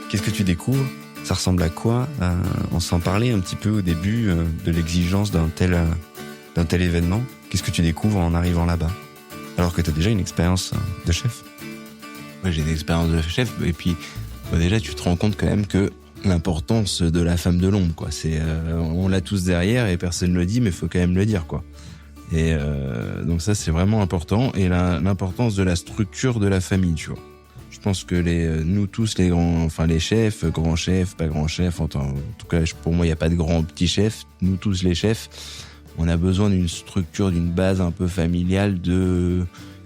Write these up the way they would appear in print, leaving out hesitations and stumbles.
Qu'est-ce que tu découvres ? Ça ressemble à quoi ? On s'en parlait un petit peu au début de l'exigence d'un tel événement. Qu'est-ce que tu découvres en arrivant là-bas ? Alors que tu as déjà une expérience de chef. Ouais, j'ai une expérience de chef, et puis déjà tu te rends compte quand même que l'importance de la femme de l'ombre, quoi. C'est, on l'a tous derrière et personne ne le dit, mais il faut quand même le dire, quoi. Et donc ça, c'est vraiment important. Et l'importance de la structure de la famille, tu vois. Je pense que nous tous, les grands, enfin les chefs, grands chefs, pas grands chefs, en tout cas, pour moi, il n'y a pas de grands petits chefs. Nous tous, les chefs, on a besoin d'une structure, d'une base un peu familiale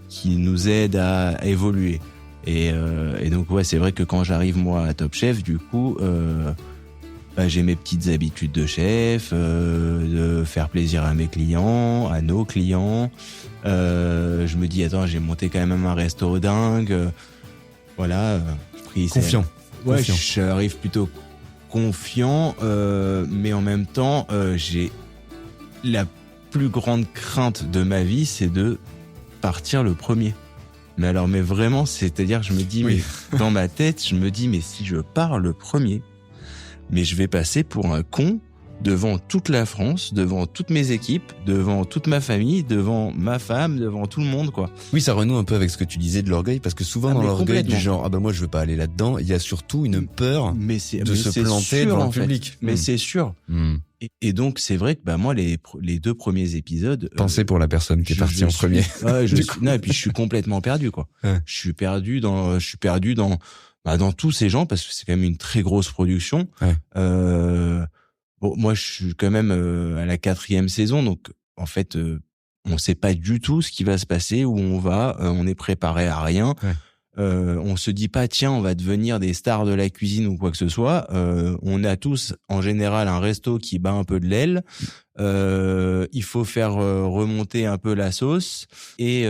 qui nous aide à évoluer. Et donc ouais, c'est vrai que quand j'arrive moi à Top Chef, du coup, j'ai mes petites habitudes de chef, de faire plaisir à mes clients, à nos clients. Je me dis attends, j'ai monté quand même un resto dingue. Voilà, confiant. Ouais, confiant. J'arrive plutôt confiant, mais en même temps, j'ai la plus grande crainte de ma vie, c'est de partir le premier. Mais vraiment, c'est-à-dire, je me dis, Oui. mais dans ma tête, je me dis, mais si je pars le premier, mais je vais passer pour un con devant toute la France, devant toutes mes équipes, devant toute ma famille, devant ma femme, devant tout le monde, quoi. Oui, ça renoue un peu avec ce que tu disais de l'orgueil, parce que souvent dans l'orgueil du genre, moi je veux pas aller là-dedans, il y a surtout une peur de se planter devant le public. Mais c'est sûr. Et donc, c'est vrai que moi, les 2 premiers épisodes... Pensez pour la personne qui est partie en premier. Ouais, non, et puis je suis complètement perdu, quoi. Ouais. Je suis perdu dans tous ces gens, parce que c'est quand même une très grosse production. Ouais. Bon, moi, je suis quand même à la 4e saison, donc en fait, on sait pas du tout ce qui va se passer, où on va, on est préparé à rien. Ouais. On se dit pas tiens, on va devenir des stars de la cuisine ou quoi que ce soit. On a tous en général un resto qui bat un peu de l'aile. Il faut faire remonter un peu la sauce et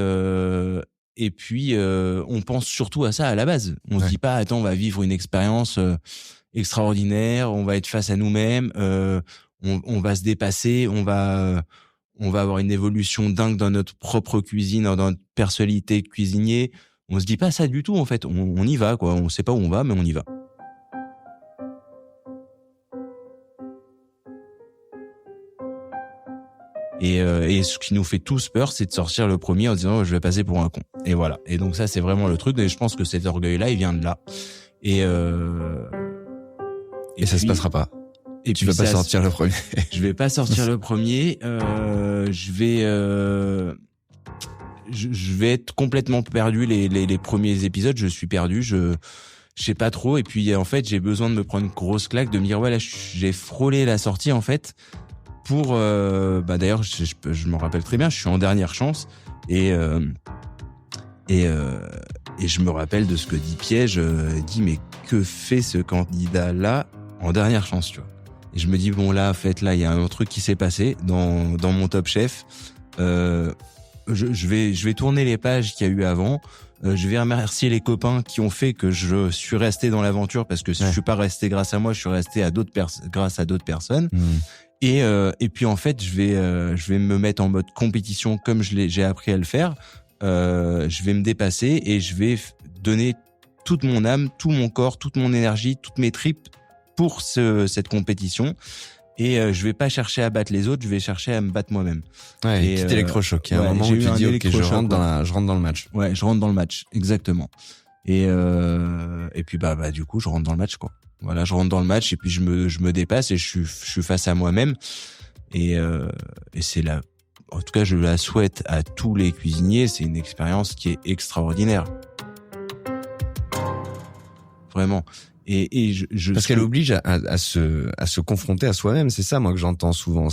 puis on pense surtout à ça à la base. On se dit pas attends, on va vivre une expérience extraordinaire, on va être face à nous-mêmes, on va se dépasser, on va avoir une évolution dingue dans notre propre cuisine, dans notre personnalité de cuisinier. On se dit pas ça du tout, en fait. On y va, quoi. On sait pas où on va, mais on y va. Et ce qui nous fait tous peur, c'est de sortir le premier en disant, je vais passer pour un con. Et voilà. Et donc ça, c'est vraiment le truc. Et je pense que cet orgueil-là, il vient de là. Et ça se passera pas. Et tu vas pas sortir le premier. Je vais pas sortir le premier. Je vais être complètement perdu les premiers épisodes. Je suis perdu. Je sais pas trop. Et puis en fait, j'ai besoin de me prendre une grosse claque, de me dire ouais là, j'ai frôlé la sortie en fait. Pour d'ailleurs, je m'en rappelle très bien. Je suis en dernière chance et je me rappelle de ce que dit Piège. Dit mais que fait ce candidat là en dernière chance, tu vois. Et je me dis bon là, en fait là, il y a un truc qui s'est passé dans mon Top Chef. Je vais tourner les pages qu'il y a eu avant. Je vais remercier les copains qui ont fait que je suis resté dans l'aventure, parce que je suis pas resté grâce à moi, je suis resté grâce à d'autres personnes. Et puis en fait, je vais me mettre en mode compétition comme j'ai appris à le faire. Je vais me dépasser et je vais donner toute mon âme, tout mon corps, toute mon énergie, toutes mes tripes pour cette compétition. Et je vais pas chercher à battre les autres, je vais chercher à me battre moi-même. Ouais, et petit électrochoc. Il y a un moment où tu dis ok, je rentre dans le match. Ouais, je rentre dans le match, exactement. Et puis du coup, je rentre dans le match, quoi. Voilà, je rentre dans le match et puis je me dépasse et je suis face à moi-même. Et c'est là. En tout cas, je la souhaite à tous les cuisiniers. C'est une expérience qui est extraordinaire. Vraiment. Parce qu'elle oblige à se confronter à soi-même. C'est ça, moi, que j'entends souvent.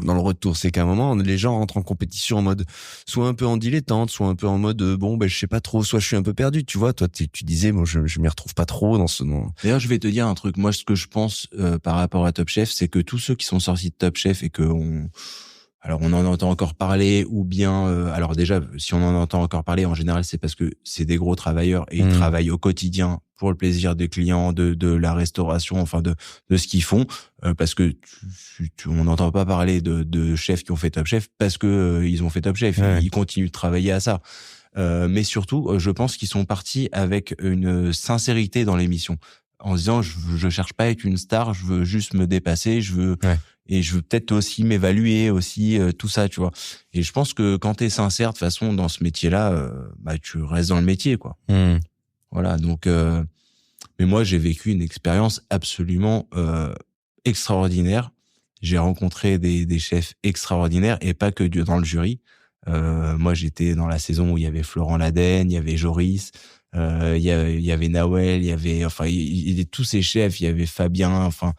Dans le retour, c'est qu'à un moment, les gens rentrent en compétition en mode soit un peu en dilettante, soit un peu en mode je sais pas trop, soit je suis un peu perdu. Tu vois, toi, tu disais, moi, je m'y retrouve pas trop dans ce nom. D'ailleurs, je vais te dire un truc. Moi, ce que je pense par rapport à Top Chef, c'est que tous ceux qui sont sortis de Top Chef et alors on en entend encore parler, ou bien alors déjà si on en entend encore parler, en général c'est parce que c'est des gros travailleurs et ils travaillent au quotidien pour le plaisir des clients, de la restauration, enfin de ce qu'ils font, parce que on n'entend pas parler de chefs qui ont fait Top Chef parce que ils ont fait Top Chef, ils continuent de travailler à ça. Mais surtout, je pense qu'ils sont partis avec une sincérité dans l'émission. en se disant je cherche pas à être une star, je veux juste me dépasser, et je veux peut-être aussi m'évaluer aussi, tout ça, tu vois. Et je pense que quand t'es sincère de façon dans ce métier-là, tu restes dans le métier, quoi. Voilà, donc mais moi j'ai vécu une expérience absolument extraordinaire. J'ai rencontré des chefs extraordinaires et pas que dans le jury. Moi j'étais dans la saison où il y avait Florent Ladenne, il y avait Joris, il y avait Nawel, il y avait tous ces chefs, il y avait Fabien, enfin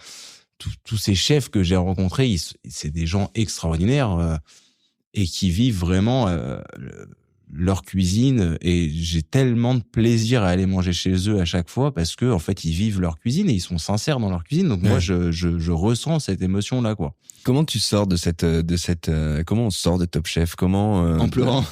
tous ces chefs que j'ai rencontrés, c'est des gens extraordinaires et qui vivent vraiment leur cuisine, et j'ai tellement de plaisir à aller manger chez eux à chaque fois parce que en fait ils vivent leur cuisine et ils sont sincères dans leur cuisine. Donc moi je ressens cette émotion là, quoi. Comment tu sors de cette comment on sort de Top Chef? Comment en pleurant.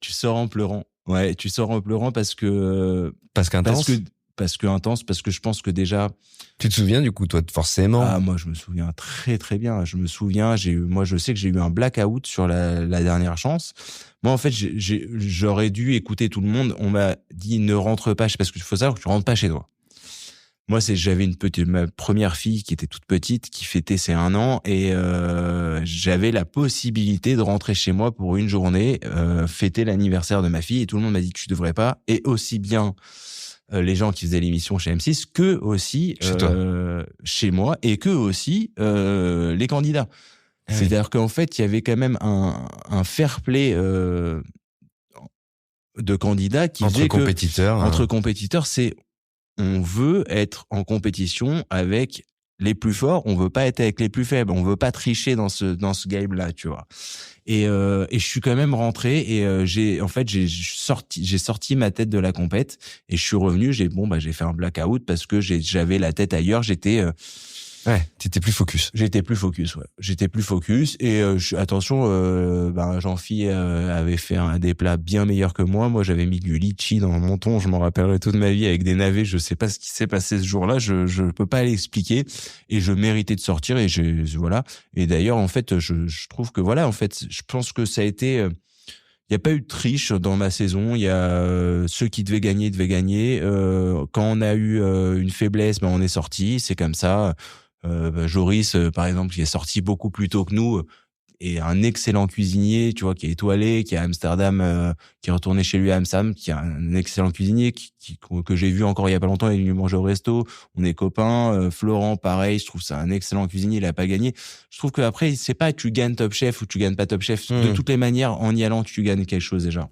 Tu sors en pleurant. Ouais, tu sors en pleurant parce qu'intense. Parce que je pense que déjà. Tu te souviens du coup, toi, forcément? Ah, moi, je me souviens très très bien. Je me souviens, je sais que j'ai eu un blackout sur la dernière chance. Moi, en fait, j'aurais dû écouter tout le monde. On m'a dit ne rentre pas, parce qu'il faut savoir que tu rentres pas chez toi. Moi, j'avais ma première fille qui était toute petite, qui fêtait ses 1 an, et j'avais la possibilité de rentrer chez moi pour une journée, fêter l'anniversaire de ma fille, et tout le monde m'a dit que je devrais pas, et aussi bien les gens qui faisaient l'émission chez M6 que aussi chez moi, et que aussi les candidats. C'est-à-dire qu'en fait, il y avait quand même un fair play de candidats qui entre compétiteurs. Entre compétiteurs, c'est on veut être en compétition avec les plus forts, on veut pas être avec les plus faibles, on veut pas tricher dans ce game-là, tu vois. Et je suis quand même rentré, et j'ai sorti ma tête de la compète, et je suis revenu, j'ai fait un blackout parce que j'avais la tête ailleurs, t'étais plus focus. J'étais plus focus, et attention, Jean-Phi avait fait des plats bien meilleurs que moi. Moi, j'avais mis du litchi dans mon thon, je m'en rappellerai toute ma vie, avec des navets. Je sais pas ce qui s'est passé ce jour-là, je peux pas l'expliquer, et je méritais de sortir, et voilà. Et d'ailleurs, en fait, je trouve que voilà, en fait, je pense que ça a été il y a pas eu de triche dans ma saison. Il y a ceux qui devaient gagner. Quand on a eu une faiblesse, on est sorti. C'est comme ça. Joris, par exemple, qui est sorti beaucoup plus tôt que nous, et un excellent cuisinier, tu vois, qui est étoilé, qui est à Amsterdam, qui est retourné chez lui à Amsterdam, qui est un excellent cuisinier, que j'ai vu encore il y a pas longtemps, il est venu manger au resto, on est copains. Florent, pareil, je trouve c'est un excellent cuisinier, il a pas gagné. Je trouve que après, c'est pas tu gagnes Top Chef ou tu gagnes pas Top Chef. De toutes les manières, en y allant, tu gagnes quelque chose déjà.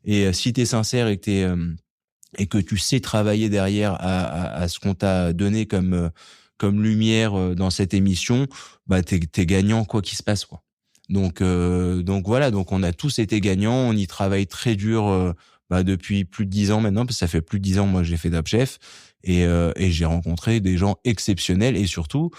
Et si t'es sincère et que tu sais travailler derrière à ce qu'on t'a donné comme lumière dans cette émission, t'es gagnant quoi qu'il se passe, quoi. Donc voilà, donc on a tous été gagnants, on y travaille très dur depuis plus de 10 ans maintenant, parce que ça fait plus de 10 ans moi j'ai fait Top Chef, et j'ai rencontré des gens exceptionnels, et surtout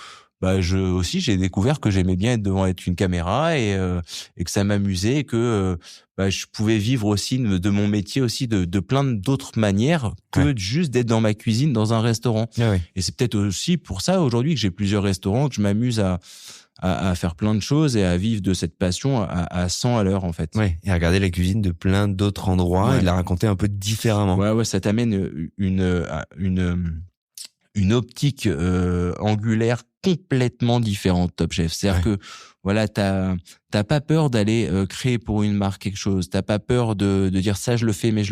j'ai découvert que j'aimais bien être devant une caméra, et que ça m'amusait, et que je pouvais vivre aussi de mon métier aussi de plein d'autres manières que juste d'être dans ma cuisine dans un restaurant. Et c'est peut-être aussi pour ça aujourd'hui que j'ai plusieurs restaurants, que je m'amuse à faire plein de choses et à vivre de cette passion à 100 à l'heure, en fait. Ouais. Et à regarder la cuisine de plein d'autres endroits, et de la raconter un peu différemment. Ouais, ça t'amène une optique angulaire complètement différente, Top Chef. C'est-à-dire que voilà, t'as pas peur d'aller créer pour une marque quelque chose. T'as pas peur de dire ça je le fais, mais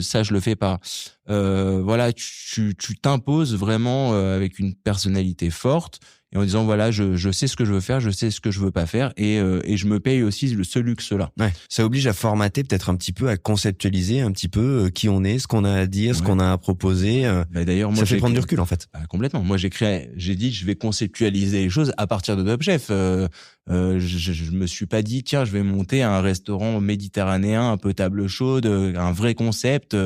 ça je le fais pas. Voilà, tu t'imposes vraiment avec une personnalité forte, et en disant voilà, je sais ce que je veux faire, je sais ce que je veux pas faire, et je me paye aussi ce luxe-là. Ouais. Ça oblige à formater peut-être un petit peu, à conceptualiser un petit peu qui on est, ce qu'on a à dire, ce qu'on a à proposer. D'ailleurs, moi, ça fait prendre du recul, en fait. Complètement. Moi, j'ai dit je vais conceptualiser les choses à partir de Top Chef. Je me suis pas dit tiens, je vais monter un restaurant méditerranéen un peu table chaude, un vrai concept.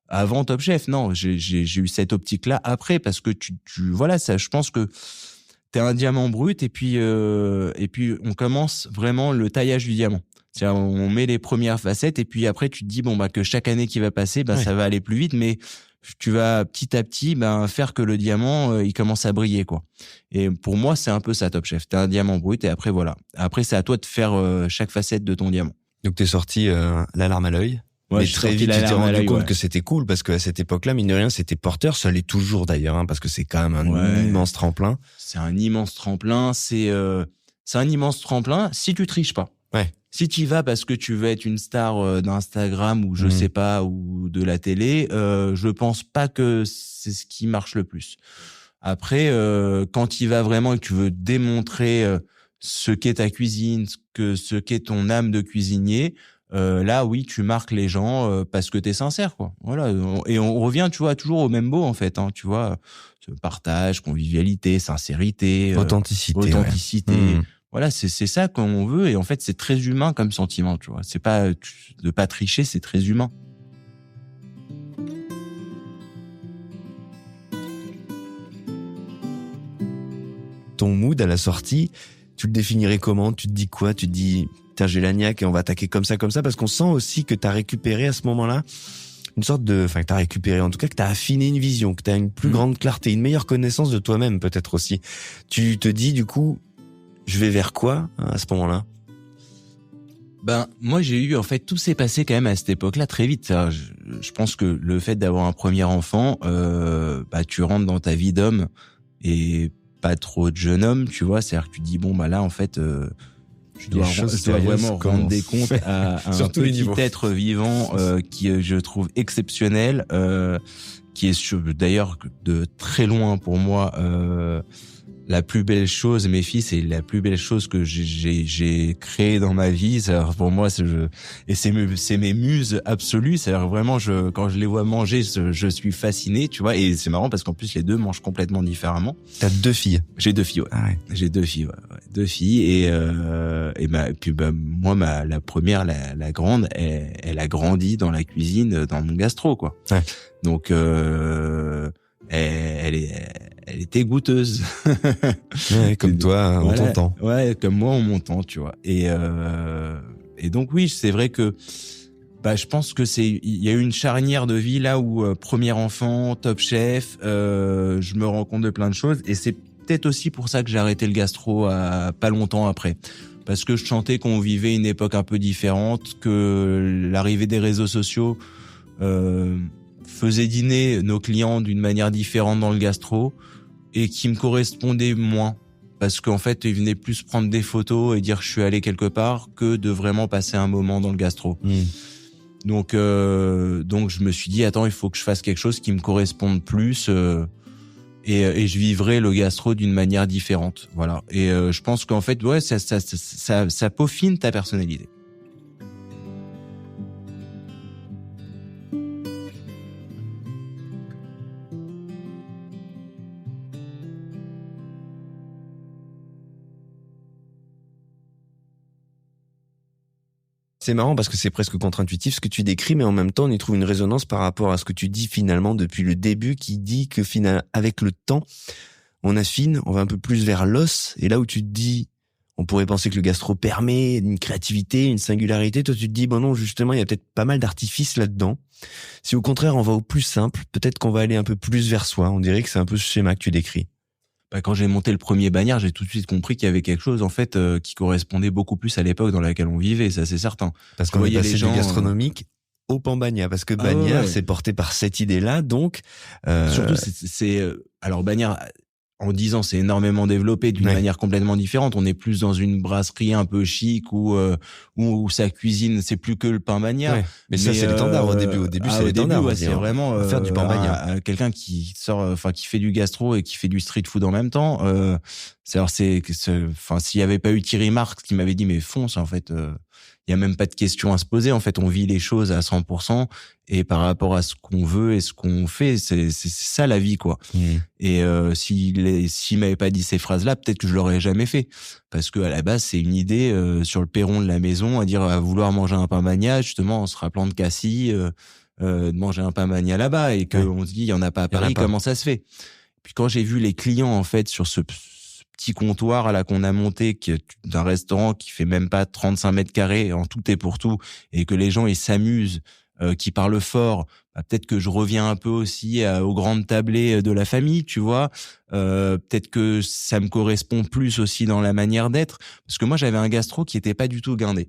Avant Top Chef, non, j'ai eu cette optique-là après, parce que voilà, ça, je pense que t'es un diamant brut, et puis on commence vraiment le taillage du diamant. C'est-à-dire, on met les premières facettes, et puis après tu te dis que chaque année qui va passer, ça va aller plus vite, mais tu vas petit à petit faire que le diamant il commence à briller, quoi. Et pour moi, c'est un peu ça Top Chef. T'es un diamant brut, et après voilà. Après c'est à toi de faire chaque facette de ton diamant. Donc t'es sorti la larme à l'œil. Mais très vite, tu t'es rendu compte que c'était cool parce qu'à cette époque-là, mine de rien, c'était porteur. Ça l'est toujours d'ailleurs, hein, parce que c'est quand même un immense tremplin. C'est un immense tremplin. C'est un immense tremplin si tu triches pas. Ouais. Si tu y vas parce que tu veux être une star d'Instagram ou je sais pas, ou de la télé, je pense pas que c'est ce qui marche le plus. Après, quand tu y vas vraiment et que tu veux démontrer ce qu'est ta cuisine, ce qu'est ton âme de cuisinier, là, oui, tu marques les gens parce que t'es sincère, quoi. Voilà. Et on revient, tu vois, toujours au même mot, en fait, hein, tu vois. Partage, convivialité, sincérité, authenticité. Ouais. Voilà, c'est ça qu'on veut. Et en fait, c'est très humain comme sentiment, tu vois. C'est pas de pas tricher, c'est très humain. Ton mood à la sortie, tu le définirais comment? Tu te dis quoi? Tu te dis, tiens, j'ai la niaque et on va attaquer comme ça, parce qu'on sent aussi que t'as récupéré à ce moment-là une sorte de, enfin, que t'as récupéré, en tout cas, que t'as affiné une vision, que t'as une plus grande clarté, une meilleure connaissance de toi-même, peut-être aussi. Tu te dis, du coup, je vais vers quoi, à ce moment-là? Ben, moi, j'ai eu, en fait, tout s'est passé quand même à cette époque-là très vite. Je pense que le fait d'avoir un premier enfant, bah, tu rentres dans ta vie d'homme et pas trop de jeune homme, tu vois. C'est-à-dire que tu dis, bon, bah là, en fait, je dois vraiment rendre des comptes à un petit être vivant qui, je trouve, exceptionnel, qui est d'ailleurs de très loin pour moi la plus belle chose, mes filles, c'est la plus belle chose que j'ai créée dans ma vie. C'est-à-dire, pour moi, c'est mes muses absolues. C'est-à-dire, vraiment, quand je les vois manger, je suis fasciné, tu vois. Et c'est marrant parce qu'en plus, les deux mangent complètement différemment. T'as 2 filles? J'ai 2 filles, ouais. Ah ouais. J'ai 2 filles, ouais. 2 filles. Et puis, moi, la première, la grande, elle a grandi dans la cuisine, dans mon gastro, quoi. Ouais. Donc, elle était goûteuse. Ouais, comme toi, on t'entend. Ouais, comme moi, on m'entend, tu vois. Et donc oui, c'est vrai que, bah, je pense que il y a eu une charnière de vie là où premier enfant, Top Chef, je me rends compte de plein de choses. Et c'est peut-être aussi pour ça que j'ai arrêté le gastro pas longtemps après. Parce que je sentais qu'on vivait une époque un peu différente, que l'arrivée des réseaux sociaux, faisait dîner nos clients d'une manière différente dans le gastro et qui me correspondait moins parce qu'en fait ils venaient plus prendre des photos et dire je suis allé quelque part que de vraiment passer un moment dans le gastro. Donc je me suis dit attends, il faut que je fasse quelque chose qui me corresponde plus et je vivrai le gastro d'une manière différente. Voilà. Et je pense qu'en fait ouais ça peaufine ta personnalité. C'est marrant parce que c'est presque contre-intuitif ce que tu décris, mais en même temps, on y trouve une résonance par rapport à ce que tu dis finalement depuis le début, qui dit que finalement, avec le temps, on affine, on va un peu plus vers l'os, et là où tu te dis, on pourrait penser que le gastro permet une créativité, une singularité, toi tu te dis, bon non, justement, il y a peut-être pas mal d'artifices là-dedans. Si au contraire, on va au plus simple, peut-être qu'on va aller un peu plus vers soi, on dirait que c'est un peu ce schéma que tu décris. Bah, quand j'ai monté le premier Bagnard, j'ai tout de suite compris qu'il y avait quelque chose en fait qui correspondait beaucoup plus à l'époque dans laquelle on vivait, ça c'est certain. Parce qu'on est passé du gastronomique au pan Bagnard, parce que Bagnard c'est porté par cette idée-là, donc surtout c'est alors Bagnard en 10 ans, c'est énormément développé d'une manière complètement différente. On est plus dans une brasserie un peu chic où sa cuisine, c'est plus que le pain Bagnard. Ouais. Mais ça, c'est l'étendard au début. Au début, c'est l'étendard. Ouais, c'est vraiment faire du pain Bagnard. Quelqu'un qui sort, enfin, qui fait du gastro et qui fait du street food en même temps. S'il y avait pas eu Thierry Marx qui m'avait dit, mais fonce, en fait, il y a même pas de question à se poser. En fait, on vit les choses à 100% et par rapport à ce qu'on veut et ce qu'on fait, c'est ça la vie, quoi. Et s'il m'avait pas dit ces phrases-là, peut-être que je l'aurais jamais fait, parce que à la base, c'est une idée sur le perron de la maison à vouloir manger un pain Bagnard, justement en se rappelant de Cassis, de manger un pain Bagnard là-bas et qu'on se dit il y en a pas à Paris, comment ça se fait? Puis quand j'ai vu les clients en fait sur ce petit comptoir là qu'on a monté d'un restaurant qui fait même pas 35 mètres carrés en tout et pour tout, et que les gens ils s'amusent, qui parlent fort, bah, peut-être que je reviens un peu aussi aux grandes tablées de la famille, tu vois. Peut-être que ça me correspond plus aussi dans la manière d'être, parce que moi j'avais un gastro qui était pas du tout guindé.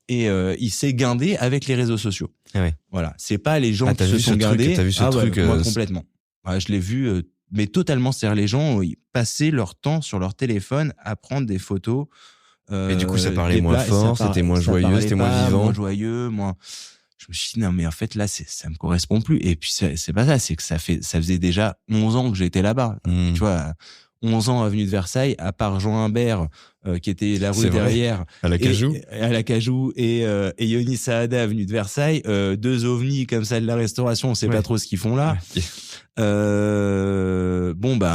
et il s'est guindé avec les réseaux sociaux. Ah ouais. Voilà, c'est pas les gens qui se sont guindés. T'as vu ce truc moi complètement. Ouais, je l'ai vu, mais totalement. C'est-à-dire les gens ils passaient leur temps sur leur téléphone à prendre des photos. Et du coup, ça parlait moins fort, c'était moins joyeux, c'était moins vivant. Moins joyeux, moins. Je me suis dit, non, mais en fait, là, ça me correspond plus. Et puis, c'est pas ça, c'est que ça faisait déjà 11 ans que j'étais là-bas. Tu vois, 11 ans avenue de Versailles, à part Jean Humbert, qui était la rue derrière. À la Cajou. Et Yoni Saada, avenue de Versailles, 2 ovnis comme ça de la restauration, on sait pas trop ce qu'ils font là. À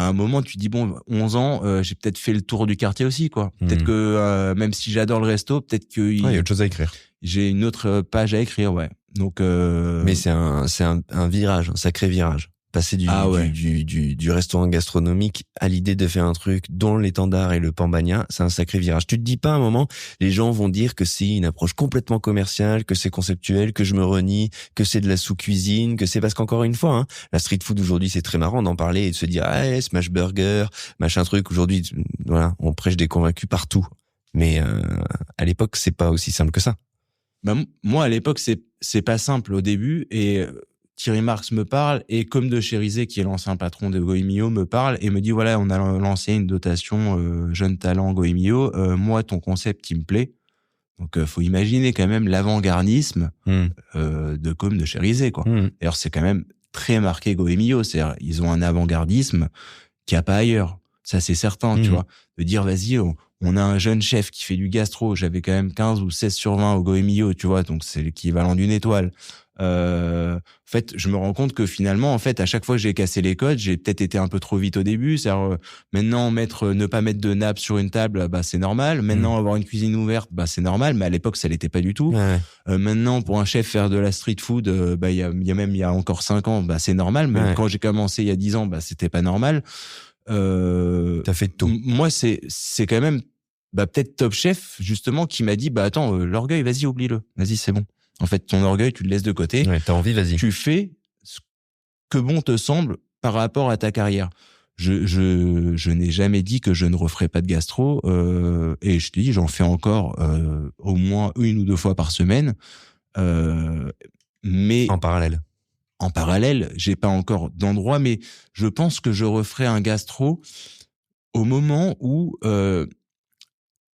un moment, tu dis, 11 ans, j'ai peut-être fait le tour du quartier aussi, quoi. Peut-être que, même si j'adore le resto, peut-être que... il y a autre chose à écrire. J'ai une autre page à écrire, ouais. Donc, Mais c'est un virage, un sacré virage. Passer du restaurant gastronomique à l'idée de faire un truc dont l'étendard est le Pambagna, c'est un sacré virage. Tu te dis pas à un moment, les gens vont dire que c'est une approche complètement commerciale, que c'est conceptuel, que je me renie, que c'est de la sous-cuisine, que c'est parce qu'encore une fois, la street food aujourd'hui, c'est très marrant d'en parler et de se dire, smash burger, machin truc. Aujourd'hui, voilà, on prêche des convaincus partout. Mais, à l'époque, c'est pas aussi simple que ça. Moi, à l'époque, c'est pas simple au début et Thierry Marx me parle et Comme de Chérizet, qui est l'ancien patron de Goemio, me parle et me dit, voilà, on a lancé une dotation jeune talent Goemio. Moi, ton concept, il me plaît. Donc, faut imaginer quand même l'avant-gardisme de Comme de Chérizet, quoi. D'ailleurs, c'est quand même très marqué Goemio. C'est-à-dire, ils ont un avant-gardisme qu'il n'y a pas ailleurs. Ça, c'est certain, tu vois. De dire, vas-y, on a un jeune chef qui fait du gastro. J'avais quand même 15 ou 16 sur 20 au Goemio, tu vois. Donc, c'est l'équivalent d'une étoile. En fait, je me rends compte que finalement, en fait, à chaque fois que j'ai cassé les codes, j'ai peut-être été un peu trop vite au début. C'est-à-dire, maintenant, ne pas mettre de nappe sur une table, c'est normal. Maintenant, avoir une cuisine ouverte, c'est normal. Mais à l'époque, ça l'était pas du tout. Ouais. Maintenant, pour un chef faire de la street food, il y a encore 5 ans, c'est normal. Mais quand j'ai commencé il y a 10 ans, c'était pas normal. T'as fait de tout. Moi, c'est quand même, peut-être Top Chef, justement, qui m'a dit, attends, l'orgueil, vas-y, oublie-le. Vas-y, c'est bon. En fait, ton orgueil, tu le laisses de côté. Ouais, t'as envie, vas-y. Tu fais ce que bon te semble par rapport à ta carrière. Je n'ai jamais dit que je ne referais pas de gastro, et je te dis, j'en fais encore au moins 1 ou 2 fois par semaine. Mais en parallèle, j'ai pas encore d'endroit, mais je pense que je referai un gastro au moment où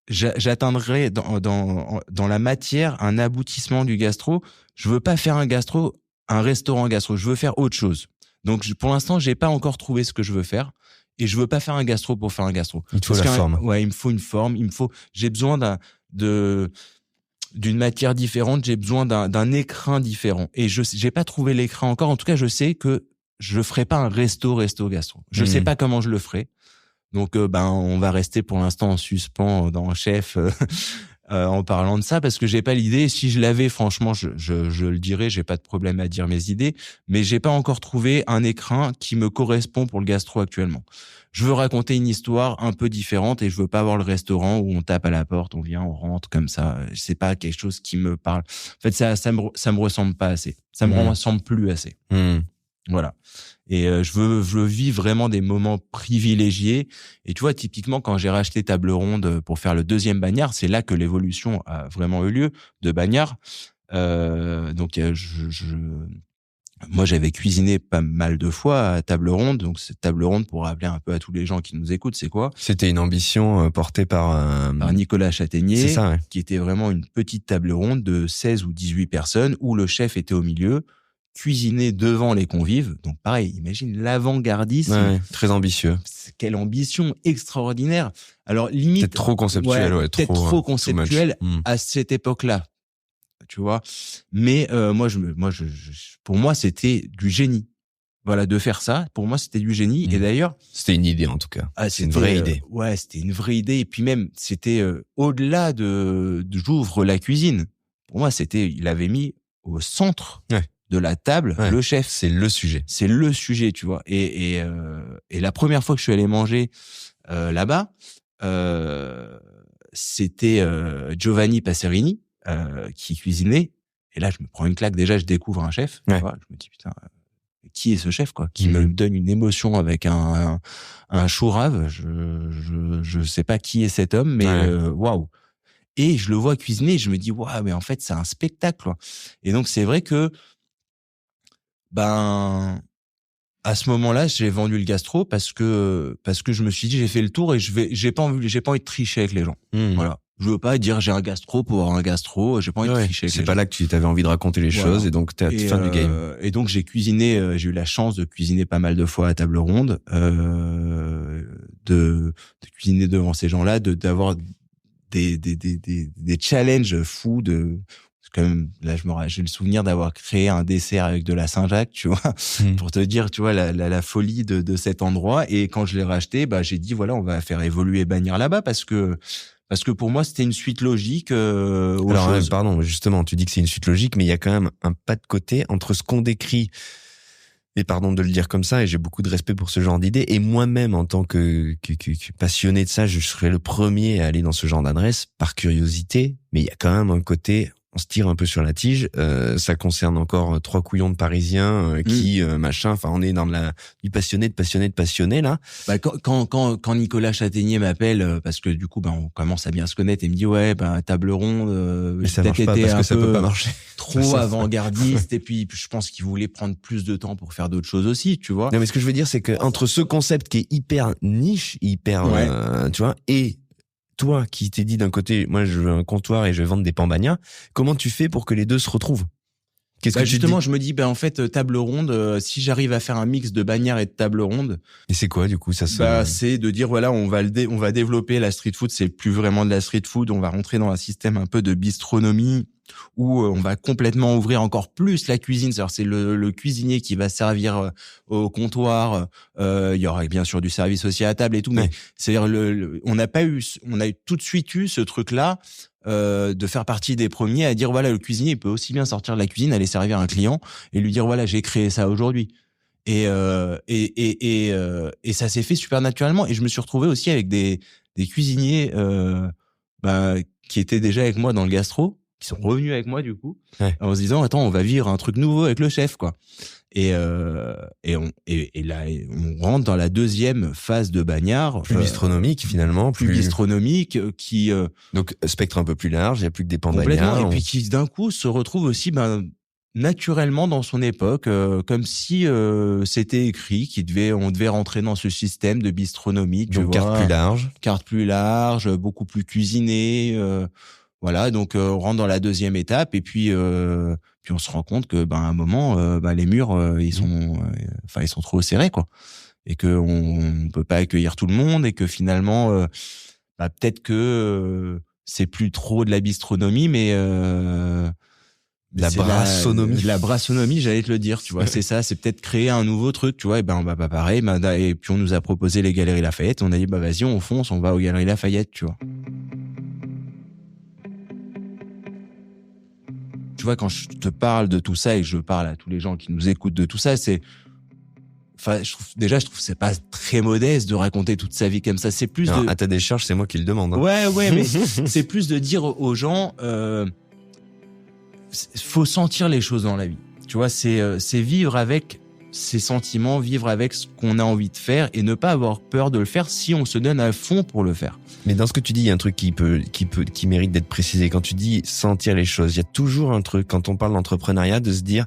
j'atteindrai dans la matière un aboutissement du gastro. Je veux pas faire un restaurant gastro. Je veux faire autre chose. Donc, pour l'instant, j'ai pas encore trouvé ce que je veux faire. Et je veux pas faire un gastro pour faire un gastro. Il te faut la forme. Ouais, il me faut une forme. J'ai besoin d'une matière différente. J'ai besoin d'un écrin différent. Et j'ai pas trouvé l'écrin encore. En tout cas, je sais que je ferai pas un resto gastro. Je sais pas comment je le ferai. Donc, on va rester pour l'instant en suspens dans Chef en parlant de ça, parce que j'ai pas l'idée. Si je l'avais, franchement, je le dirais. J'ai pas de problème à dire mes idées, mais j'ai pas encore trouvé un écrin qui me correspond pour le gastro actuellement. Je veux raconter une histoire un peu différente et je veux pas avoir le restaurant où on tape à la porte, on vient, on rentre comme ça. C'est pas quelque chose qui me parle. En fait, ça me ressemble pas assez. Ça me ressemble plus assez. Voilà. Et je veux vivre vraiment des moments privilégiés. Et tu vois, typiquement, quand j'ai racheté Table Ronde pour faire le 2e Bagnard, c'est là que l'évolution a vraiment eu lieu de Bagnard. Donc, moi, j'avais cuisiné pas mal de fois à Table Ronde. Donc, cette Table Ronde, pour rappeler un peu à tous les gens qui nous écoutent, c'est quoi? C'était une ambition portée par Nicolas Châtaignier, c'est ça, ouais. Qui était vraiment une petite table ronde de 16 ou 18 personnes où le chef était au milieu, cuisiner devant les convives. Donc pareil, imagine l'avant-gardisme. Ouais, très ambitieux. Quelle ambition extraordinaire. Alors limite... Peut-être trop conceptuel, peut-être trop conceptuel à cette époque-là. Tu vois. Mais pour moi, c'était du génie. Voilà, de faire ça, pour moi, c'était du génie. Et d'ailleurs... C'était une idée, en tout cas. C'est une vraie idée. Ouais, c'était une vraie idée. Et puis même, c'était au-delà de j'ouvre la cuisine. Pour moi, il avait mis au centre de la table le chef. C'est le sujet. C'est le sujet, tu vois. Et la première fois que je suis allé manger là-bas, c'était Giovanni Passerini qui cuisinait. Et là, je me prends une claque. Déjà, je découvre un chef. Tu vois, je me dis, putain... qui est ce chef, quoi, qui me donne une émotion avec un chourave. Je sais pas qui est cet homme, mais waouh. et je le vois cuisiner et je me dis waouh, mais en fait c'est un spectacle quoi. Et donc c'est vrai que à ce moment-là, j'ai vendu le gastro parce que je me suis dit j'ai fait le tour et j'ai pas envie de tricher avec les gens. Voilà. Je veux pas dire j'ai un gastro pour avoir un gastro, j'ai pas envie de tricher avec les gens. C'est pas là que tu avais envie de raconter les choses et donc t'es fin du game. Et donc j'ai cuisiné, j'ai eu la chance de cuisiner pas mal de fois à table ronde, de cuisiner devant ces gens-là, d'avoir des challenges fous quand même, là, j'ai le souvenir d'avoir créé un dessert avec de la Saint-Jacques, tu vois, pour te dire, tu vois, la folie de cet endroit. Et quand je l'ai racheté, j'ai dit, voilà, on va faire évoluer Bagnères là-bas parce que pour moi, c'était une suite logique, Alors, pardon, justement, tu dis que c'est une suite logique, mais il y a quand même un pas de côté entre ce qu'on décrit, et pardon de le dire comme ça, et j'ai beaucoup de respect pour ce genre d'idée, et moi-même, en tant que passionné de ça, je serais le premier à aller dans ce genre d'adresse, par curiosité, mais il y a quand même un côté, on se tire un peu sur la tige, ça concerne encore 3 couillons de Parisiens qui machin, enfin on est dans du passionné là. Quand Nicolas Châtaignier m'appelle parce que du coup on commence à bien se connaître et me dit ouais table ronde, mais ça marche pas parce que ça peut pas marcher. Trop avant-gardiste et puis je pense qu'il voulait prendre plus de temps pour faire d'autres choses aussi, tu vois. Non mais ce que je veux dire c'est que entre ce concept qui est hyper niche, hyper tu vois, et toi qui t'es dit d'un côté, moi je veux un comptoir et je vais vendre des pambagnas, comment tu fais pour que les deux se retrouvent? Qu'est-ce que justement, je me dis, en fait, table ronde, si j'arrive à faire un mix de bagnards et de table ronde. Et c'est quoi, du coup, ça c'est de dire, voilà, on va développer la street food, c'est plus vraiment de la street food, on va rentrer dans un système un peu de bistronomie, où on va complètement ouvrir encore plus la cuisine. C'est-à-dire, c'est le cuisinier qui va servir au comptoir. Il y aura bien sûr du service aussi à table et tout, mais c'est-à-dire on a tout de suite eu ce truc-là de faire partie des premiers à dire voilà, le cuisinier il peut aussi bien sortir de la cuisine, aller servir un client et lui dire voilà, j'ai créé ça aujourd'hui. Et ça s'est fait super naturellement. Et je me suis retrouvé aussi avec des cuisiniers qui étaient déjà avec moi dans le gastro, qui sont revenus avec moi du coup, en se disant attends, on va vivre un truc nouveau avec le chef quoi. Et là on rentre dans la deuxième phase de Bagnard, plus bistronomique finalement, plus bistronomique, qui donc spectre un peu plus large, il y a plus que des pans Bagnard, et puis qui d'un coup se retrouve aussi naturellement dans son époque, comme si c'était écrit on devait rentrer dans ce système de bistronomie, donc carte plus large, beaucoup plus cuisinée. Voilà, donc on rentre dans la deuxième étape et puis on se rend compte que à un moment les murs ils sont trop serrés quoi, et que on peut pas accueillir tout le monde et que finalement peut-être que c'est plus trop de la bistronomie mais la brassonomie, j'allais te le dire, tu vois, c'est ça, c'est peut-être créer un nouveau truc, tu vois, et pareil, et puis on nous a proposé les Galeries Lafayette, on a dit vas-y, on fonce, on va aux Galeries Lafayette, tu vois. Tu vois, quand je te parle de tout ça et que je parle à tous les gens qui nous écoutent de tout ça, je trouve que c'est pas très modeste de raconter toute sa vie comme ça. C'est plus à ta décharge, c'est moi qui le demande. Hein. Ouais, mais c'est plus de dire aux gens, faut sentir les choses dans la vie. Tu vois, c'est vivre avec ses sentiments, vivre avec ce qu'on a envie de faire et ne pas avoir peur de le faire si on se donne à fond pour le faire. Mais dans ce que tu dis, il y a un truc qui mérite d'être précisé. Quand tu dis sentir les choses, il y a toujours un truc, quand on parle d'entrepreneuriat, de se dire,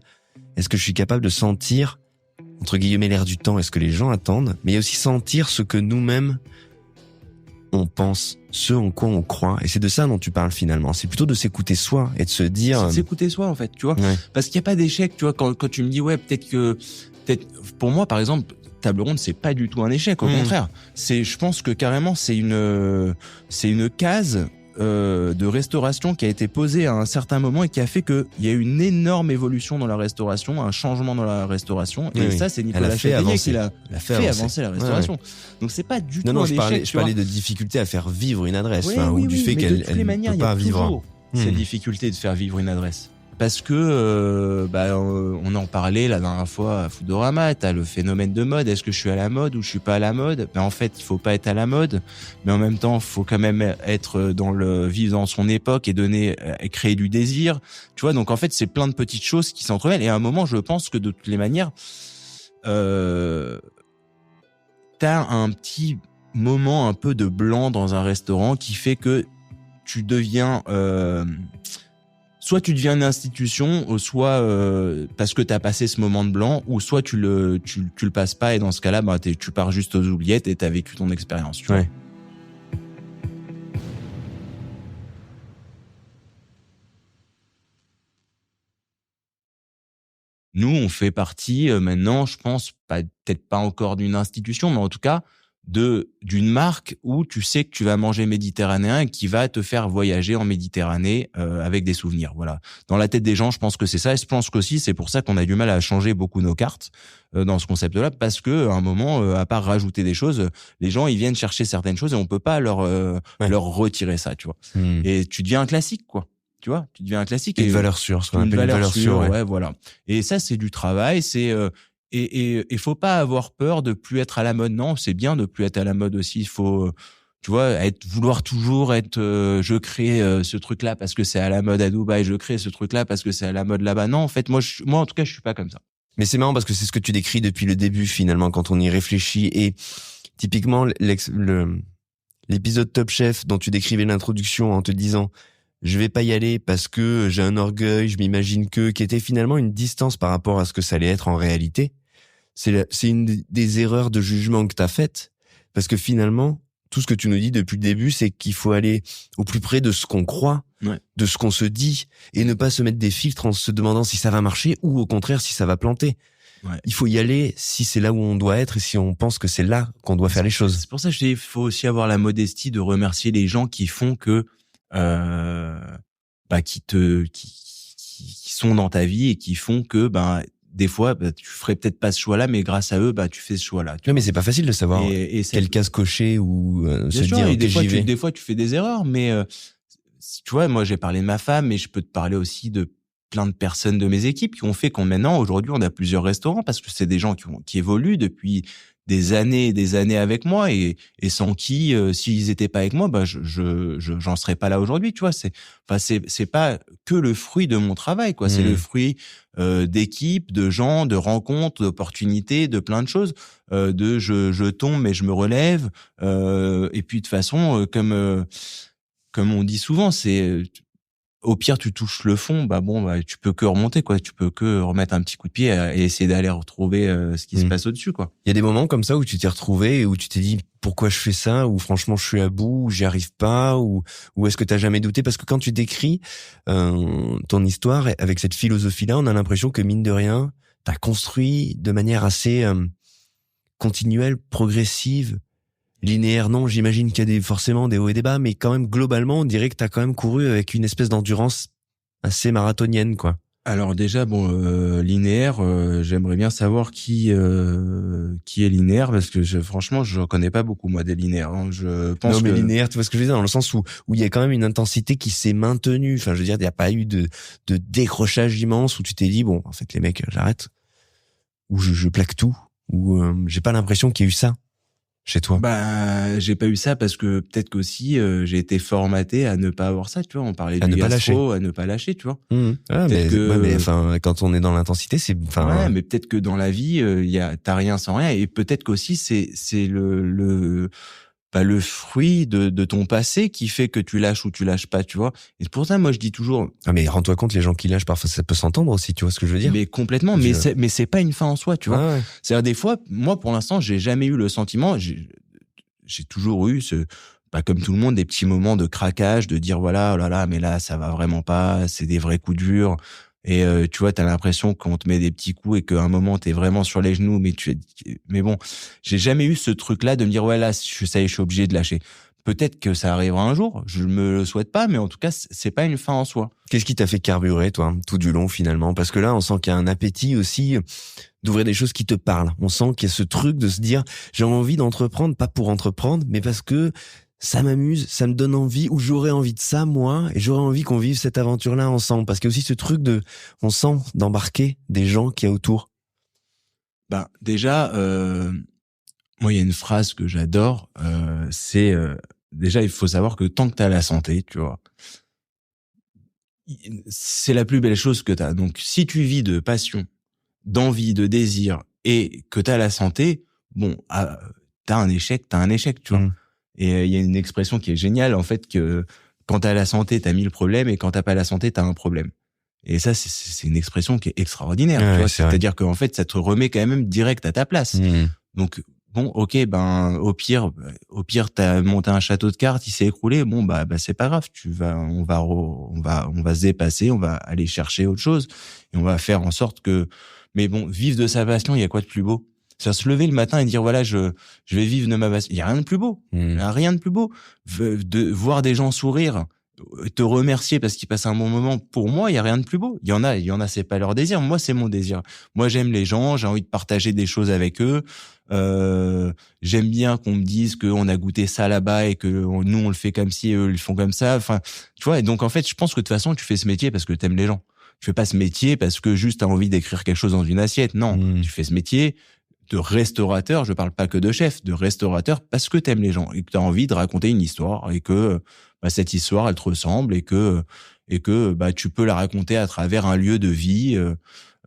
est-ce que je suis capable de sentir, entre guillemets, l'air du temps, est-ce que les gens attendent, mais il y a aussi sentir ce que nous-mêmes, on pense, ce en quoi on croit. Et c'est de ça dont tu parles finalement. C'est plutôt de s'écouter soi et de se dire... C'est de s'écouter soi, en fait, tu vois. Ouais. Parce qu'il n'y a pas d'échec, tu vois, quand tu me dis, ouais, peut-être pour moi, par exemple, table ronde, c'est pas du tout un échec, au contraire. Je pense que carrément, c'est une case de restauration qui a été posée à un certain moment et qui a fait qu'il y a eu une énorme évolution dans la restauration, un changement dans la restauration. Et ça, c'est Nicolas Châtaignier qui l'a fait avancer la restauration. Ouais. Donc c'est pas du tout un échec. Je parlais de difficulté à faire vivre une adresse, ou du fait qu'elle ne peut pas vivre. Cette difficulté de faire vivre une adresse. Parce que on en parlait la dernière fois à Foodorama, t'as le phénomène de mode. Est-ce que je suis à la mode ou je suis pas à la mode? En fait, il faut pas être à la mode, mais en même temps, il faut quand même être vivre dans son époque et créer du désir. Tu vois, donc en fait, c'est plein de petites choses qui s'entremêlent. Et à un moment, je pense que de toutes les manières, t'as un petit moment un peu de blanc dans un restaurant qui fait que tu deviens soit tu deviens une institution, soit parce que t'as passé ce moment de blanc, ou soit tu le passes pas, et dans ce cas-là, tu pars juste aux oubliettes et t'as vécu ton expérience. Tu vois. Nous, on fait partie maintenant, je pense, peut-être pas encore d'une institution, mais en tout cas d'une marque où tu sais que tu vas manger méditerranéen et qui va te faire voyager en Méditerranée avec des souvenirs. Voilà. Dans la tête des gens, je pense que c'est ça. Et je pense qu'aussi, c'est pour ça qu'on a du mal à changer beaucoup nos cartes dans ce concept-là, parce que à un moment, à part rajouter des choses, les gens ils viennent chercher certaines choses et on peut pas leur retirer ça, tu vois. Et tu deviens un classique, quoi. Tu vois, tu deviens un classique. Une valeur sûre, ce qu'on appelle une valeur sûre. Ouais, voilà. Et ça, c'est du travail. C'est et faut pas avoir peur de plus être à la mode. Non, c'est bien de plus être à la mode aussi. Il faut, tu vois, vouloir toujours être. Je crée ce truc-là parce que c'est à la mode à Dubaï. Je crée ce truc-là parce que c'est à la mode là-bas. Non, en fait, moi, en tout cas, je suis pas comme ça. Mais c'est marrant parce que c'est ce que tu décris depuis le début, finalement, quand on y réfléchit. Et typiquement, l'épisode Top Chef dont tu décrivais l'introduction en te disant je vais pas y aller parce que j'ai un orgueil, je m'imagine qui était finalement une distance par rapport à ce que ça allait être en réalité. C'est une des erreurs de jugement que t'as faites, parce que finalement, tout ce que tu nous dis depuis le début, c'est qu'il faut aller au plus près de ce qu'on croit, de ce qu'on se dit, et ne pas se mettre des filtres en se demandant si ça va marcher ou au contraire si ça va planter. Ouais. Il faut y aller si c'est là où on doit être et si on pense que c'est là qu'on doit faire les choses. C'est pour ça que je dis, il faut aussi avoir la modestie de remercier les gens qui font que qui sont dans ta vie et qui font que des fois tu ferais peut-être pas ce choix-là, mais grâce à eux tu fais ce choix-là. Oui, mais c'est pas facile de savoir quelle case cocher ou se dire et des fois tu fais des erreurs, mais tu vois, moi j'ai parlé de ma femme, mais je peux te parler aussi de plein de personnes de mes équipes qui ont fait qu'on maintenant aujourd'hui on a plusieurs restaurants, parce que c'est des gens qui évoluent depuis des années et des années avec moi, et sans qui s'ils étaient pas avec moi, j'en serais pas là aujourd'hui, tu vois. C'est pas que le fruit de mon travail, quoi. C'est le fruit d'équipes, de gens, de rencontres, d'opportunités, de plein de choses, je tombe mais je me relève, et puis de toute façon comme on dit souvent, c'est au pire tu touches le fond, tu peux que remonter, quoi. Tu peux que remettre un petit coup de pied et essayer d'aller retrouver ce qui se passe au-dessus, quoi. Il y a des moments comme ça où tu t'es retrouvé et où tu t'es dit pourquoi je fais ça, ou franchement je suis à bout, ou j'y arrive pas, ou est-ce que t'as jamais douté? Parce que quand tu décris ton histoire avec cette philosophie-là, on a l'impression que mine de rien, t'as construit de manière assez continuelle, progressive. Linéaire, non, j'imagine qu'il y a forcément des hauts et des bas, mais quand même, globalement, on dirait que t'as quand même couru avec une espèce d'endurance assez marathonienne, quoi. Alors déjà, linéaire, j'aimerais bien savoir qui est linéaire, parce que franchement, je connais pas beaucoup, moi, des linéaires. Hein. Je pense non, mais linéaire, tu vois ce que je veux dire, dans le sens où il y a quand même une intensité qui s'est maintenue. Enfin, je veux dire, il n'y a pas eu de décrochage immense où tu t'es dit, bon, en fait, les mecs, j'arrête. Ou je plaque tout. Ou j'ai pas l'impression qu'il y a eu ça. Chez toi? J'ai pas eu ça parce que peut-être qu'aussi j'ai été formaté à ne pas avoir ça, tu vois. On parlait du gastro, à ne pas lâcher, tu vois. Mais enfin, quand on est dans l'intensité, c'est mais peut-être que dans la vie, t'as rien sans rien, et peut-être qu'aussi c'est le fruit de ton passé qui fait que tu lâches ou tu lâches pas, tu vois. Et pour ça, moi, je dis toujours. Ah, mais rends-toi compte, les gens qui lâchent, parfois, ça peut s'entendre aussi, tu vois ce que je veux dire? Mais complètement, mais c'est pas une fin en soi, tu vois. Ah ouais. C'est-à-dire, des fois, moi, pour l'instant, j'ai jamais eu le sentiment, j'ai toujours eu comme tout le monde, des petits moments de craquage, de dire, voilà, oh là là, mais là, ça va vraiment pas, c'est des vrais coups durs. Et tu vois, t'as l'impression qu'on te met des petits coups et qu'à un moment t'es vraiment sur les genoux, mais bon, j'ai jamais eu ce truc-là de me dire ouais là, ça y est, je suis obligé de lâcher. Peut-être que ça arrivera un jour, je me le souhaite pas, mais en tout cas c'est pas une fin en soi. Qu'est-ce qui t'a fait carburer, toi, tout du long finalement? Parce que là, on sent qu'il y a un appétit aussi d'ouvrir des choses qui te parlent. On sent qu'il y a ce truc de se dire j'ai envie d'entreprendre, pas pour entreprendre, mais parce que ça m'amuse, ça me donne envie, ou j'aurais envie de ça, moi, et j'aurais envie qu'on vive cette aventure-là ensemble. Parce qu'il y a aussi ce truc on sent d'embarquer des gens qu'il y a autour. Déjà, moi, il y a une phrase que j'adore, c'est, déjà, il faut savoir que tant que t'as la santé, tu vois, c'est la plus belle chose que t'as. Donc, si tu vis de passion, d'envie, de désir, et que t'as la santé, t'as un échec, tu vois. Et il y a une expression qui est géniale, en fait, que quand t'as la santé, t'as 1000 problèmes, et quand t'as pas la santé, t'as un problème. Et ça, c'est une expression qui est extraordinaire. Tu vois, c'est-à-dire qu'en fait, ça te remet quand même direct à ta place. Donc, bon, ok, au pire, t'as monté un château de cartes, il s'est écroulé. Bon, c'est pas grave. On va se dépasser, on va aller chercher autre chose, et on va faire en sorte que. Mais bon, vivre de sa passion, il y a quoi de plus beau? C'est se lever le matin et dire voilà, je vais vivre de ma passion. Il y a rien de plus beau. Il y a rien de plus beau. De voir des gens sourire, te remercier parce qu'ils passent un bon moment. Pour moi, il y a rien de plus beau. Il y en a, c'est pas leur désir. Moi, c'est mon désir. Moi, j'aime les gens, j'ai envie de partager des choses avec eux. J'aime bien qu'on me dise qu'on a goûté ça là-bas et que nous, on le fait comme ci et eux, ils le font comme ça. Enfin, tu vois, et donc, en fait, je pense que de toute façon, tu fais ce métier parce que t'aimes les gens. Tu fais pas ce métier parce que juste t'as envie d'écrire quelque chose dans une assiette. Non, tu fais ce métier de restaurateur, je parle pas que de chef, de restaurateur parce que t'aimes les gens et que t'as envie de raconter une histoire et que cette histoire elle te ressemble et que tu peux la raconter à travers un lieu de vie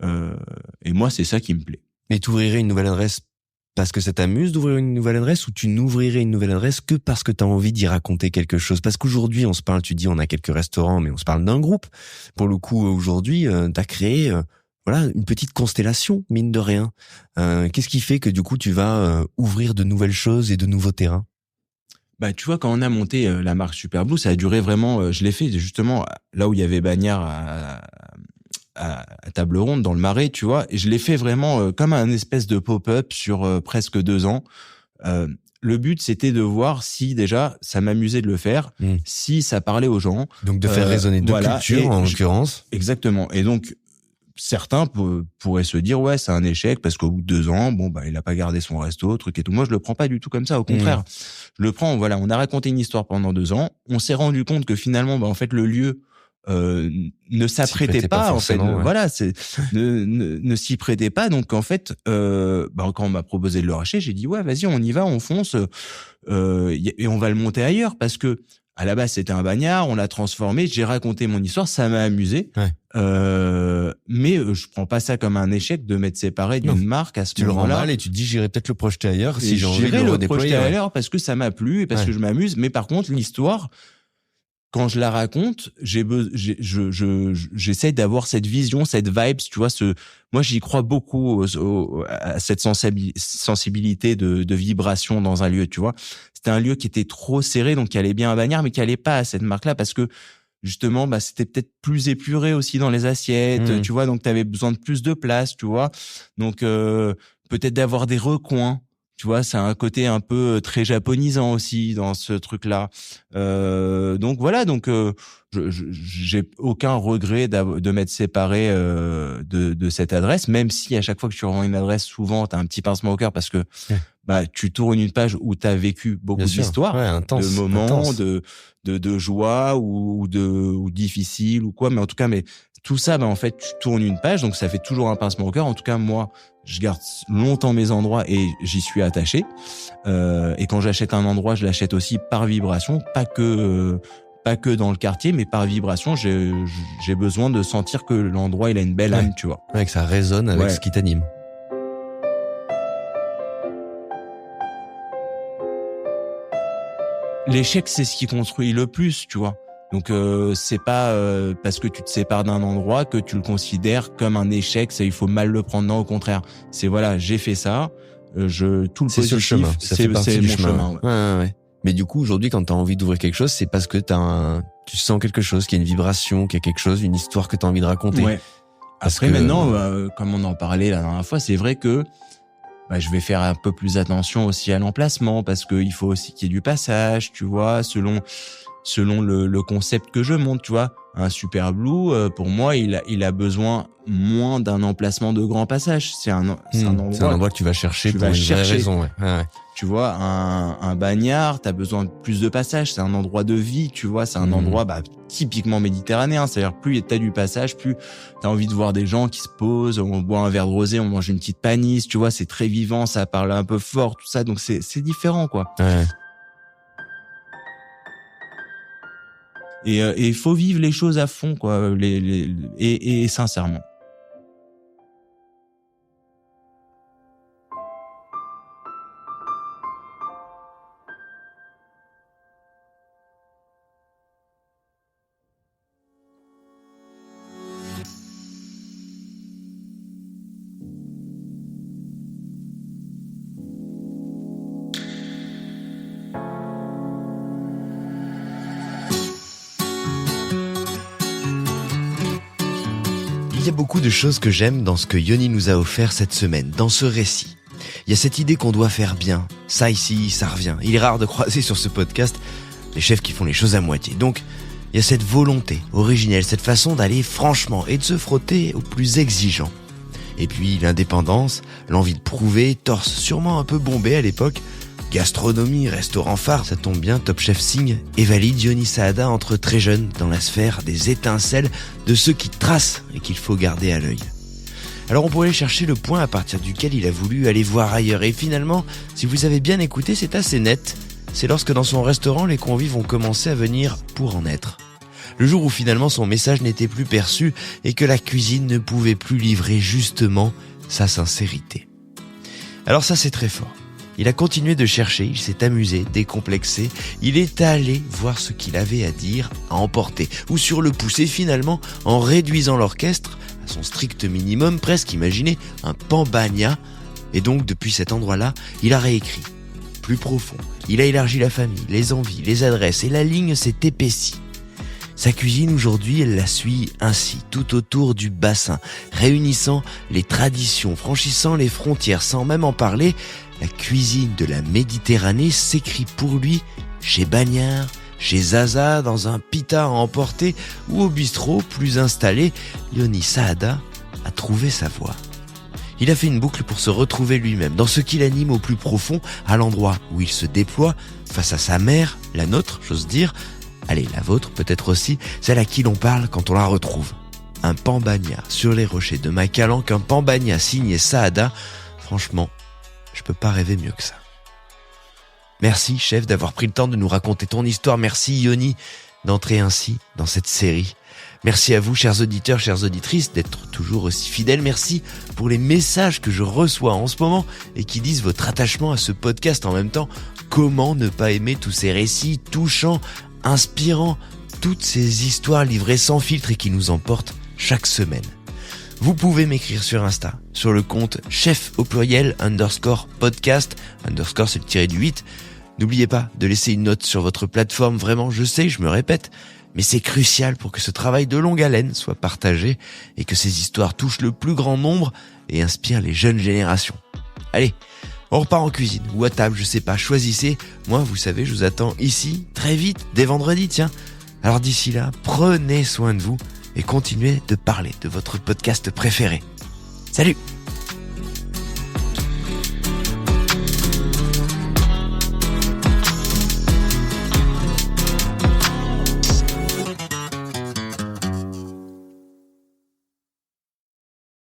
et moi c'est ça qui me plaît. Et t'ouvrirais une nouvelle adresse parce que ça t'amuse d'ouvrir une nouvelle adresse, ou tu n'ouvrirais une nouvelle adresse que parce que t'as envie d'y raconter quelque chose? Parce qu'aujourd'hui on se parle, tu dis on a quelques restaurants, mais on se parle d'un groupe. Pour le coup aujourd'hui t'as créé voilà, une petite constellation, mine de rien. Qu'est-ce qui fait que du coup tu vas ouvrir de nouvelles choses et de nouveaux terrains? Tu vois, quand on a monté la marque Super Blue, ça a duré vraiment. Je l'ai fait justement là où il y avait Bagnard à Table Ronde dans le Marais, tu vois. Et je l'ai fait vraiment comme un espèce de pop-up sur presque 2 ans. Le but, c'était de voir si déjà ça m'amusait de le faire, si ça parlait aux gens. Donc de faire résonner deux cultures en l'occurrence. Exactement. Et donc certains pourraient se dire ouais, c'est un échec parce qu'au bout de 2 ans, il a pas gardé son resto, truc et tout. Moi, je le prends pas du tout comme ça. Au contraire, je le prends. Voilà, on a raconté une histoire pendant 2 ans. On s'est rendu compte que finalement, en fait, le lieu ne s'apprêtait pas en fait. Ouais. Voilà, ne s'y prêtait pas. Donc en fait, quand on m'a proposé de le racheter, j'ai dit ouais, vas-y, on y va, on fonce et on va le monter ailleurs parce que à la base c'était un bagnard, on l'a transformé, j'ai raconté mon histoire, ça m'a amusé. Ouais. Mais je prends pas ça comme un échec de m'être séparé d'une marque à ce moment-là. Tu le rends mal et tu te dis j'irai peut-être le projeter ailleurs si j'ai envie de le redéployer. Projeter ailleurs parce que ça m'a plu et parce que je m'amuse. Mais par contre l'histoire, quand je la raconte, j'essaie d'avoir cette vision, cette vibes, tu vois. Moi, j'y crois beaucoup à cette sensibilité de vibration dans un lieu, tu vois. C'était un lieu qui était trop serré, donc qui allait bien à Bagnard, mais qui allait pas à cette marque-là parce que justement, c'était peut-être plus épuré aussi dans les assiettes, tu vois. Donc, t'avais besoin de plus de place, tu vois. Donc, peut-être d'avoir des recoins. Tu vois, c'est un côté un peu très japonisant aussi dans ce truc-là. Donc voilà, j'ai aucun regret de m'être séparé de cette adresse, même si à chaque fois que tu rends une adresse, souvent t'as un petit pincement au cœur parce que tu tournes une page où t'as vécu beaucoup d'histoires, de moments, de joie ou difficile ou quoi, mais en tout cas, tout ça, en fait, tu tournes une page, donc ça fait toujours un pincement au cœur. En tout cas, moi, je garde longtemps mes endroits et j'y suis attaché. Et quand j'achète un endroit, je l'achète aussi par vibration, pas que dans le quartier, mais par vibration. J'ai besoin de sentir que l'endroit il a une belle âme, tu vois. Ouais, que ça résonne avec ce qui t'anime. L'échec, c'est ce qui construit le plus, tu vois. Donc c'est pas parce que tu te sépares d'un endroit que tu le considères comme un échec, ça il faut mal le prendre. Non, au contraire. C'est voilà, j'ai fait ça, tout le positif, chemin. C'est mon chemin. Ouais. Mais du coup, aujourd'hui, quand t'as envie d'ouvrir quelque chose, c'est parce que tu sens quelque chose, qu'il y a une vibration, qu'il y a quelque chose, une histoire que t'as envie de raconter. Ouais. Après maintenant, comme on en parlait la dernière fois, c'est vrai que je vais faire un peu plus attention aussi à l'emplacement parce que il faut aussi qu'il y ait du passage, tu vois, selon le concept que je monte, tu vois. Un Super Blue, pour moi, il a besoin moins d'un emplacement de grand passage. C'est un endroit que tu vas chercher pour une vraie raison. Ouais. Tu vois, un bagnard, t'as besoin de plus de passage. C'est un endroit de vie, tu vois. C'est un endroit typiquement méditerranéen. C'est-à-dire, plus t'as du passage, plus t'as envie de voir des gens qui se posent. On boit un verre de rosé, on mange une petite panisse, tu vois. C'est très vivant, ça parle un peu fort, tout ça. Donc c'est différent, quoi. Ouais. Et il faut vivre les choses à fond, quoi, et sincèrement. Il y a beaucoup de choses que j'aime dans ce que Yoni nous a offert cette semaine, dans ce récit. Il y a cette idée qu'on doit faire bien. Ça ici, ça revient. Il est rare de croiser sur ce podcast les chefs qui font les choses à moitié. Donc, il y a cette volonté originelle, cette façon d'aller franchement et de se frotter aux plus exigeants. Et puis l'indépendance, l'envie de prouver, torse sûrement un peu bombé à l'époque. Gastronomie, restaurant phare, ça tombe bien, Top Chef signe et valide Yoni Saada entre très jeune dans la sphère des étincelles de ceux qui tracent et qu'il faut garder à l'œil. Alors on pourrait chercher le point à partir duquel il a voulu aller voir ailleurs. Et finalement, si vous avez bien écouté, c'est assez net. C'est lorsque dans son restaurant, les convives ont commencé à venir pour en être. Le jour où finalement son message n'était plus perçu et que la cuisine ne pouvait plus livrer justement sa sincérité. Alors ça c'est très fort. Il a continué de chercher, il s'est amusé, décomplexé, il est allé voir ce qu'il avait à dire, à emporter, ou sur le pousser finalement en réduisant l'orchestre à son strict minimum, presque imaginez un pambagna, et donc depuis cet endroit-là, il a réécrit, plus profond, il a élargi la famille, les envies, les adresses, et la ligne s'est épaissie. Sa cuisine aujourd'hui, elle la suit ainsi, tout autour du bassin, réunissant les traditions, franchissant les frontières, sans même en parler. La cuisine de la Méditerranée s'écrit pour lui chez Bagnard, chez Zaza, dans un pita à emporter ou au bistrot plus installé. Yoni Saada a trouvé sa voie. Il a fait une boucle pour se retrouver lui-même, dans ce qui l'anime au plus profond, à l'endroit où il se déploie, face à sa mère, la nôtre, j'ose dire, allez, la vôtre peut-être aussi, celle à qui l'on parle quand on la retrouve. Un pambagna sur les rochers de Macalanque, un pambagna signé Saada, franchement, je peux pas rêver mieux que ça. Merci, chef, d'avoir pris le temps de nous raconter ton histoire. Merci, Yoni, d'entrer ainsi dans cette série. Merci à vous, chers auditeurs, chères auditrices, d'être toujours aussi fidèles. Merci pour les messages que je reçois en ce moment et qui disent votre attachement à ce podcast. En même temps, comment ne pas aimer tous ces récits touchants, inspirants, toutes ces histoires livrées sans filtre et qui nous emportent chaque semaine. Vous pouvez m'écrire sur Insta, sur le compte chef au pluriel _podcast, _ c'est le tiré du 8. N'oubliez pas de laisser une note sur votre plateforme, vraiment, je sais, je me répète, mais c'est crucial pour que ce travail de longue haleine soit partagé et que ces histoires touchent le plus grand nombre et inspirent les jeunes générations. Allez, on repart en cuisine ou à table, je sais pas, choisissez. Moi, vous savez, je vous attends ici, très vite, dès vendredi, tiens. Alors d'ici là, prenez soin de vous et continuez de parler de votre podcast préféré. Salut!